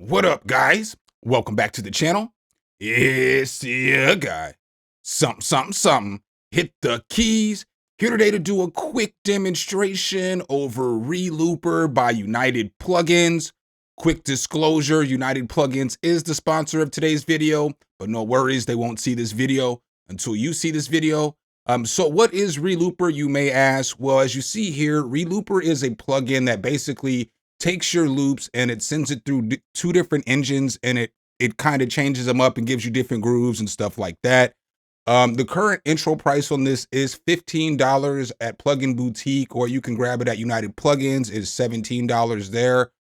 What up, guys? Welcome back to the channel. It's your guy. Something. Hit the keys. Here today to do a quick demonstration over Relooper by United Plugins. Quick disclosure, United Plugins is the sponsor of today's video, but no worries, they won't see this video until you see this video. So what is Relooper, you may ask? Well, as you see here, Relooper is a plugin that basically takes your loops and it sends it through two different engines, and it kind of changes them up and gives you different grooves and stuff like that. The current intro price on this is $15 at Plugin Boutique, or you can grab it at United Plugins. Is $17 there.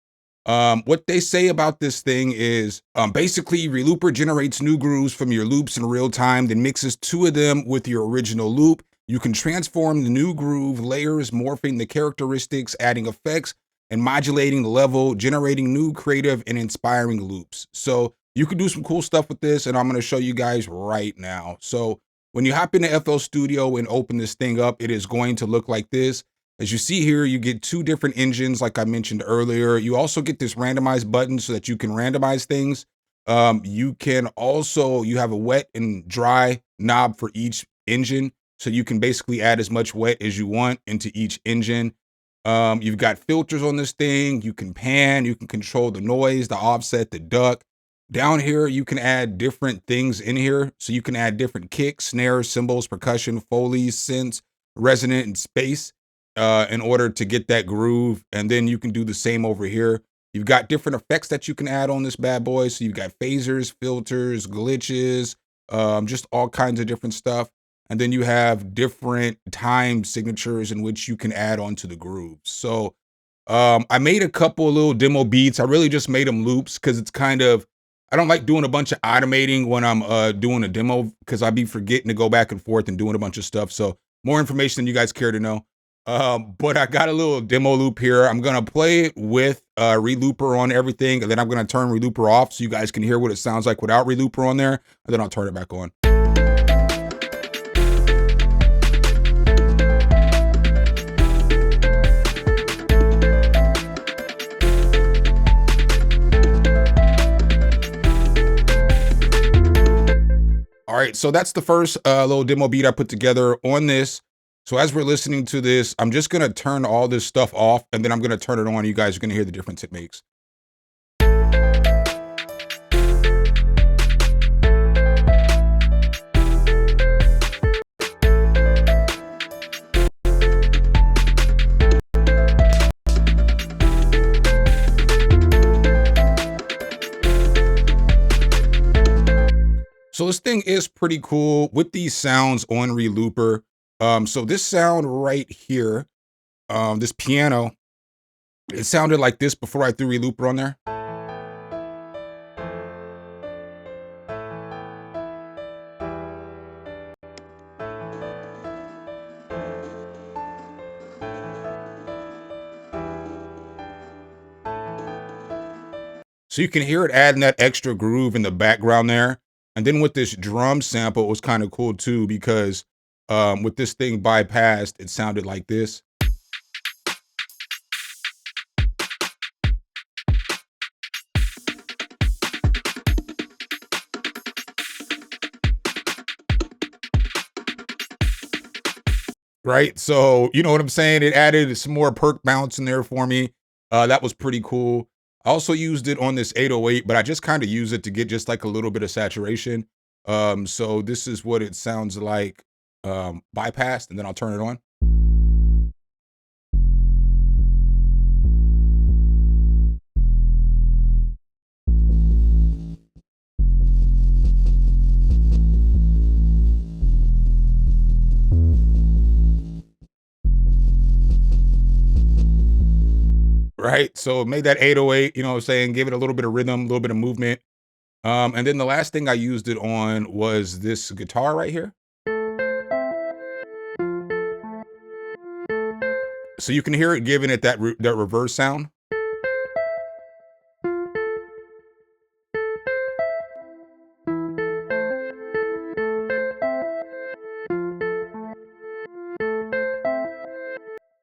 What they say about this thing is basically Relooper generates new grooves from your loops in real time, then mixes two of them with your original loop. You can transform the new groove layers, morphing the characteristics, adding effects, and modulating the level, generating new creative and inspiring loops. So you can do some cool stuff with this, and I'm going to show you guys right now. So when you hop into FL Studio and open this thing up, it is going to look like this. As you see here, you get two different engines, like I mentioned earlier. You also get this randomize button so that you can randomize things. You can also, you have a wet and dry knob for each engine. So you can basically add as much wet as you want into each engine. You've got filters on this thing. You can pan, you can control the noise, the offset, the duck. Down here, you can add different things in here. So you can add different kicks, snares, cymbals, percussion, foley, synths, resonant, and space in order to get that groove. And then you can do the same over here. You've got different effects that you can add on this bad boy. So you've got phasers, filters, glitches, just all kinds of different stuff. And then you have different time signatures in which you can add onto the grooves. So I made a couple of little demo beats. I really just made them loops because it's kind of, I don't like doing a bunch of automating when I'm doing a demo, because I'd be forgetting to go back and forth and doing a bunch of stuff. So more information than you guys care to know. But I got a little demo loop here. I'm going to play it with Relooper on everything, and then I'm going to turn Relooper off so you guys can hear what it sounds like without Relooper on there, and then I'll turn it back on. All right, so that's the first little demo beat I put together on this. So as we're listening to this, I'm just gonna turn all this stuff off, and then I'm gonna turn it on. You guys are gonna hear the difference it makes. So this thing is pretty cool with these sounds on Relooper. So this sound right here, this piano, it sounded like this before I threw Relooper on there. So you can hear it adding that extra groove in the background there. And then with this drum sample, it was kind of cool too, because with this thing bypassed, it sounded like this. Right? So, you know what I'm saying? It added some more perk bounce in there for me. That was pretty cool. I also used it on this 808, but I just kind of use it to get just like a little bit of saturation. So this is what it sounds like bypassed, and then I'll turn it on. Right? So it made that 808, you know what I'm saying? Give it a little bit of rhythm, a little bit of movement. And then the last thing I used it on was this guitar right here. So you can hear it giving it that reverse sound.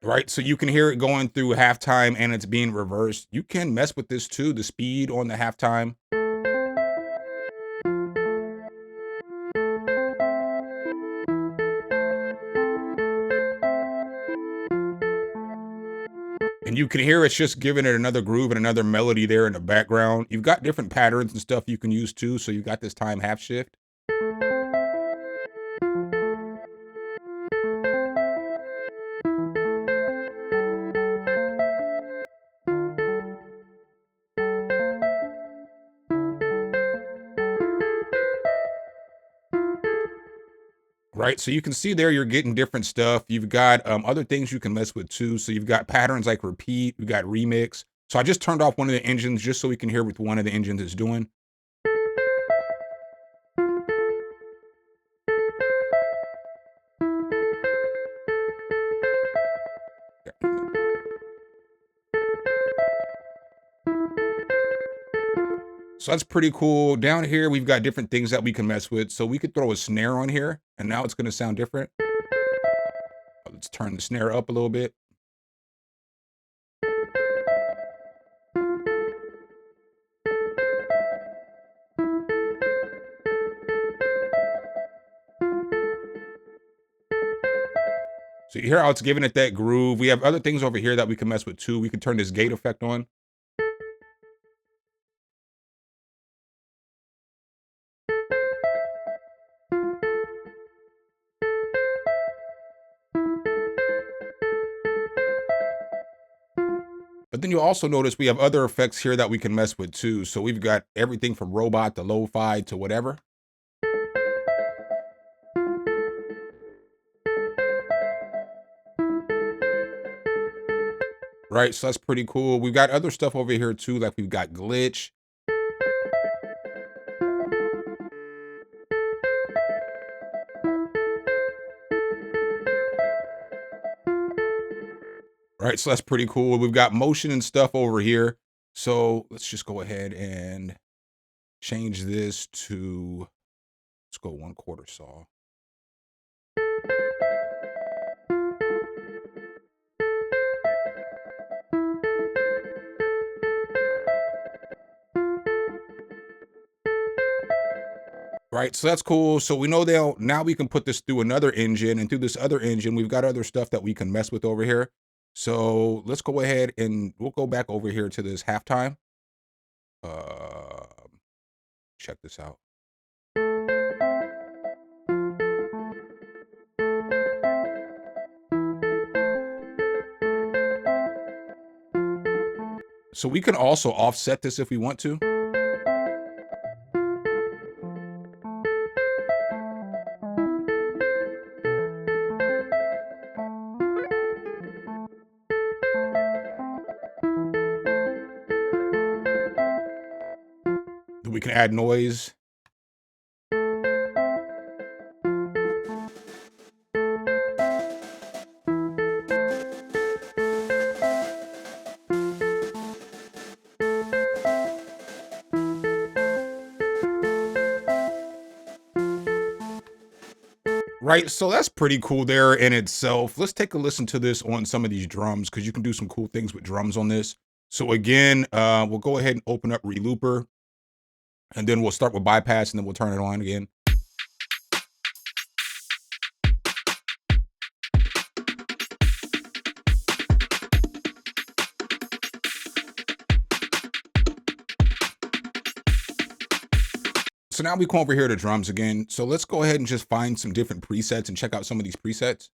right? So you can hear it going through halftime and it's being reversed. You can mess with this too, the speed on the halftime. And you can hear it's just giving it another groove and another melody there in the background. You've got different patterns and stuff you can use too. So you've got this time half shift. Right, so you can see there you're getting different stuff. You've got other things you can mess with too. So you've got patterns like repeat, you've got remix. So I just turned off one of the engines just so we can hear what one of the engines is doing. So that's pretty cool. Down here, we've got different things that we can mess with. So we could throw a snare on here, and now it's going to sound different. Let's turn the snare up a little bit. So you hear how it's giving it that groove. We have other things over here that we can mess with too. We can turn this gate effect on. But then you'll also notice we have other effects here that we can mess with too. So we've got everything from robot to lo-fi to whatever. Right, so that's pretty cool. We've got other stuff over here too, like we've got glitch. Right, so that's pretty cool. We've got motion and stuff over here. So let's just go ahead and change this to, let's go 1/4 saw. Right, so that's cool. So we know now we can put this through another engine, and through this other engine, we've got other stuff that we can mess with over here. So let's go ahead and we'll go back over here to this halftime. Um, Check this out. So we can also offset this if we want to. We can add noise. Right, so that's pretty cool there in itself. Let's take a listen to this on some of these drums because you can do some cool things with drums on this. So again, we'll go ahead and open up Relooper, and then we'll start with bypass, and then we'll turn it on again. So now we come over here to drums again. So let's go ahead and just find some different presets and check out some of these presets.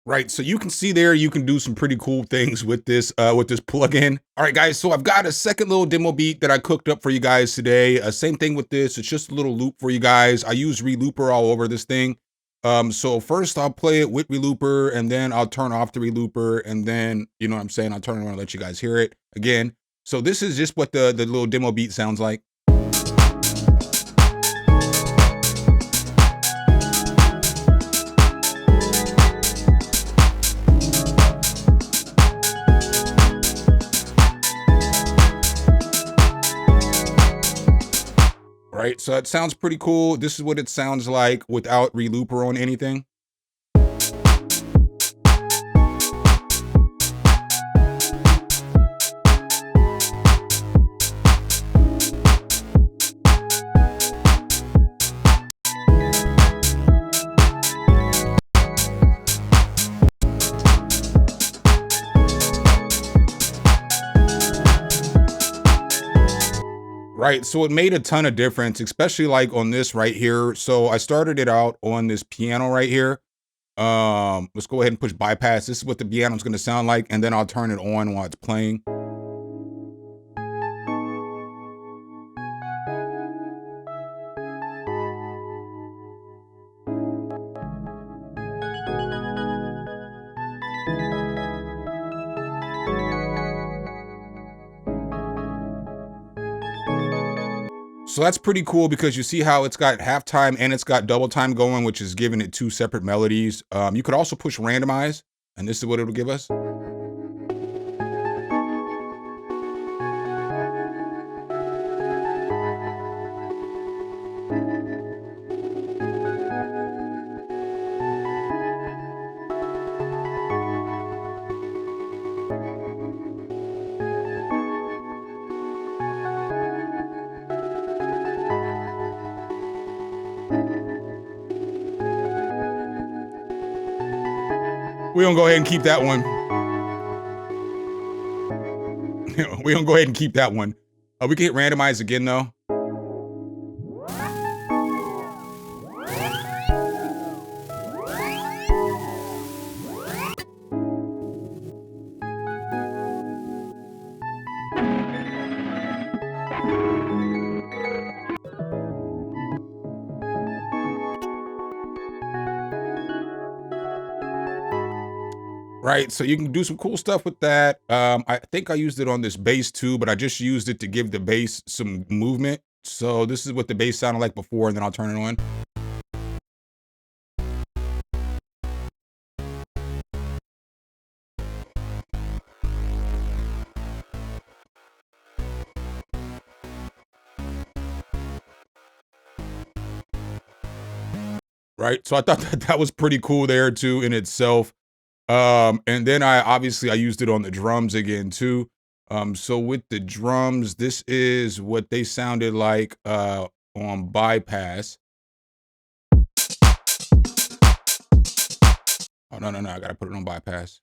Right, so you can see there, you can do some pretty cool things with this plugin. All right, guys, so I've got a second little demo beat that I cooked up for you guys today. Same thing with this, it's just a little loop for you guys. I use Relooper all over this thing. So first I'll play it with Relooper, and then I'll turn off the Relooper, and then, you know what I'm saying, I'll turn it on and let you guys hear it again. So this is just what the little demo beat sounds like. Right, so it sounds pretty cool. This is what it sounds like without Relooper on anything. Right, so it made a ton of difference, especially like on this right here. So I started it out on this piano right here. Let's go ahead and push bypass. This is what the piano's gonna sound like, and then I'll turn it on while it's playing. So that's pretty cool because you see how it's got halftime and it's got double time going, which is giving it two separate melodies. You could also push randomize, and this is what it'll give us. We're gonna go ahead and keep that one. We're gonna go ahead and keep that one. We can hit randomize again though. Right, so you can do some cool stuff with that. I think I used it on this bass too, but I just used it to give the bass some movement. So this is what the bass sounded like before, and then I'll turn it on. Right, so I thought that was pretty cool there too in itself. And then I used it on the drums again too. So with the drums, this is what they sounded like on bypass. Oh no, I gotta put it on bypass.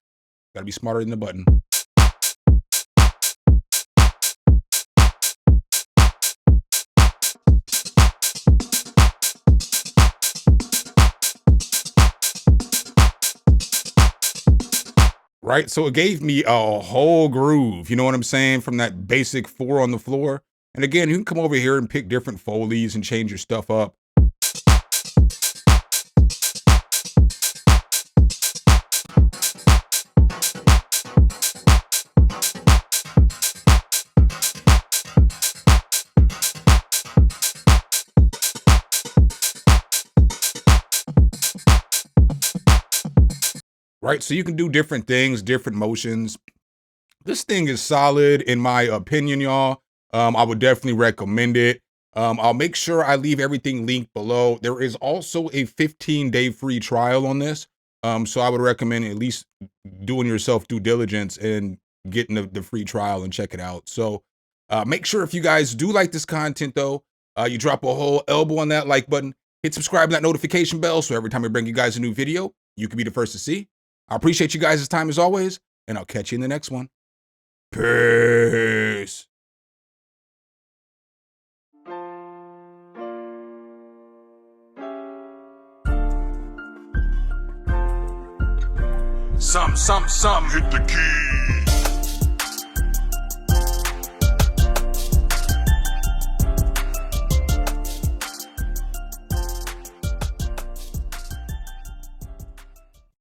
Gotta be smarter than the button. Right, so it gave me a whole groove, you know what I'm saying, from that basic 4 on the floor. And again, you can come over here and pick different Foleys and change your stuff up. Right, so you can do different things, different motions. This thing is solid in my opinion, y'all. I would definitely recommend it. I'll make sure I leave everything linked below. There is also a 15-day free trial on this. So I would recommend at least doing yourself due diligence and getting the free trial and check it out. So make sure if you guys do like this content though, you drop a whole elbow on that like button, hit subscribe and that notification bell so every time I bring you guys a new video, you can be the first to see. I appreciate you guys' time as always, and I'll catch you in the next one. Peace. Some, hit the key.